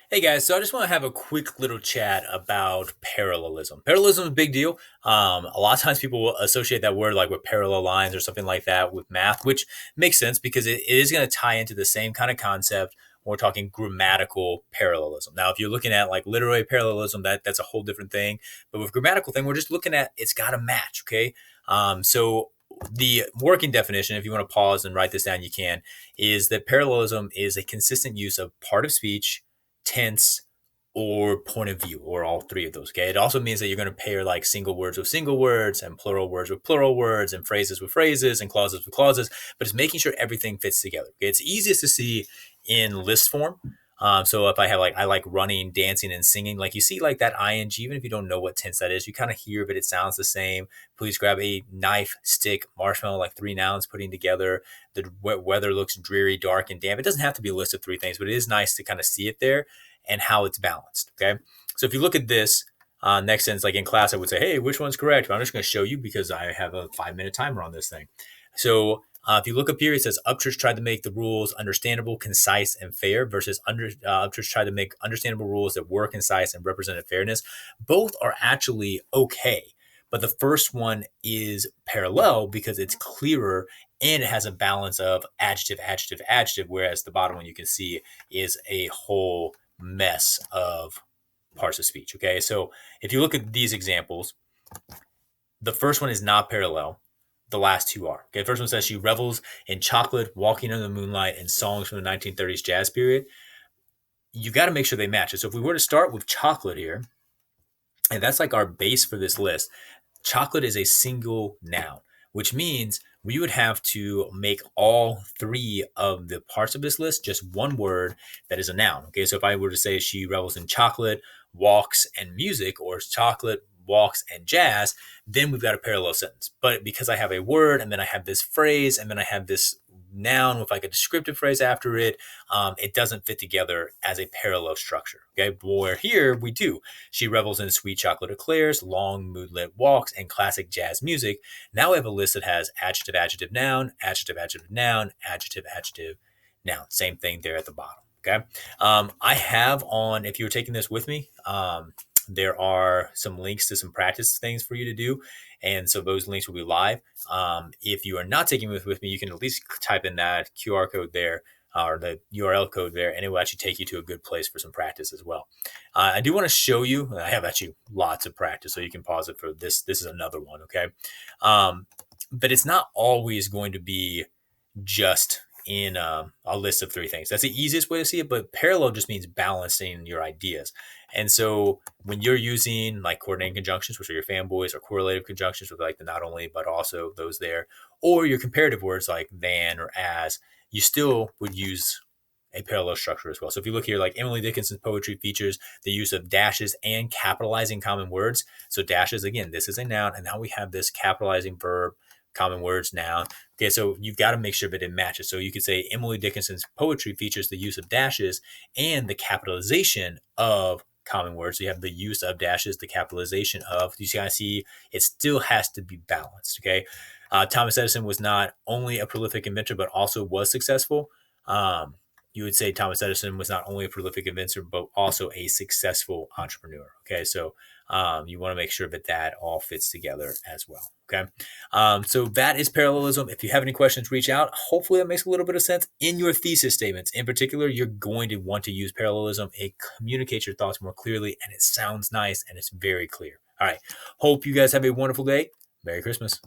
Hey guys, so I just want to have a quick little chat about parallelism. Parallelism is a big deal. A lot of times people will associate that word like with parallel lines or something like that with math, which makes sense because it is going to tie into the same kind of concept when we're talking grammatical parallelism. Now, if you're looking at like literary parallelism, that's a whole different thing. But with grammatical thing, we're just looking at it's got to match. Okay, so the working definition, if you want to pause and write this down, you can, is that parallelism is a consistent use of part of speech, tense, or point of view, or all three of those. Okay. It also means that you're going to pair like single words with single words and plural words with plural words and phrases with phrases and clauses with clauses, but it's making sure everything fits together. Okay. It's easiest to see in list form. So if I have like, I like running, dancing, and singing, like you see like that ing, even if you don't know what tense that is, you kind of hear, but it sounds the same. Please grab a knife, stick, marshmallow, like three nouns putting together. The weather looks dreary, dark, and damp. It doesn't have to be a list of three things, but it is nice to kind of see it there and how it's balanced. Okay. So if you look at this, next sentence, like in class, I would say, hey, which one's correct? But I'm just going to show you because I have a 5-minute timer on this thing. So if you look up here, it says Upchurch tried to make the rules understandable, concise, and fair versus Upchurch tried to make understandable rules that were concise and represented fairness. Both are actually okay. But the first one is parallel because it's clearer and it has a balance of adjective, adjective, adjective, whereas the bottom one you can see is a whole mess of parts of speech. Okay, so if you look at these examples, the first one is not parallel. The last two are. Okay, the first one says she revels in chocolate, walking under the moonlight, and songs from the 1930s jazz period. You got to make sure they match it. So if we were to start with chocolate here, and that's like our base for this list, chocolate is a single noun, which means we would have to make all three of the parts of this list just one word that is a noun. Okay, so if I were to say she revels in chocolate, walks, and music, or chocolate, walks, and jazz, then we've got a parallel sentence. But because I have a word and then I have this phrase and then I have this noun with like a descriptive phrase after it, it doesn't fit together as a parallel structure. Okay, where here we do. She revels in sweet chocolate eclairs, long moonlit walks, and classic jazz music. Now we have a list that has adjective, adjective, noun, adjective, adjective, noun, adjective, adjective, noun. Same thing there at the bottom. Okay. I have on, if you were taking this with me, there are some links to some practice things for you to do. And so those links will be live. If you are not taking this with me, you can at least type in that QR code there or the URL code there, and it will actually take you to a good place for some practice as well. I do want to show you, I have actually lots of practice, so you can pause it for this. This is another one, okay? But it's not always going to be just in a list of three things. That's the easiest way to see it, but parallel just means balancing your ideas. And so when you're using like coordinating conjunctions, which are your fanboys, or correlative conjunctions with like the not only, but also those there, or your comparative words like than or as, you still would use a parallel structure as well. So if you look here, like Emily Dickinson's poetry features the use of dashes and capitalizing common words. So dashes, again, this is a noun, and now we have this capitalizing verb, common words, noun. Okay, so you've got to make sure that it matches. So you could say Emily Dickinson's poetry features the use of dashes and the capitalization of common words. So you have the use of dashes, the capitalization of. You kind of see it still has to be balanced. Okay, Thomas Edison was not only a prolific inventor but also was successful. You would say Thomas Edison was not only a prolific inventor but also a successful entrepreneur. Okay, so you want to make sure that that all fits together as well. Okay, so that is parallelism. If you have any questions, reach out. Hopefully that makes a little bit of sense. In your thesis statements in particular, you're going to want to use parallelism. It communicates your thoughts more clearly and it sounds nice and it's very clear. All right, hope you guys have a wonderful day. Merry Christmas.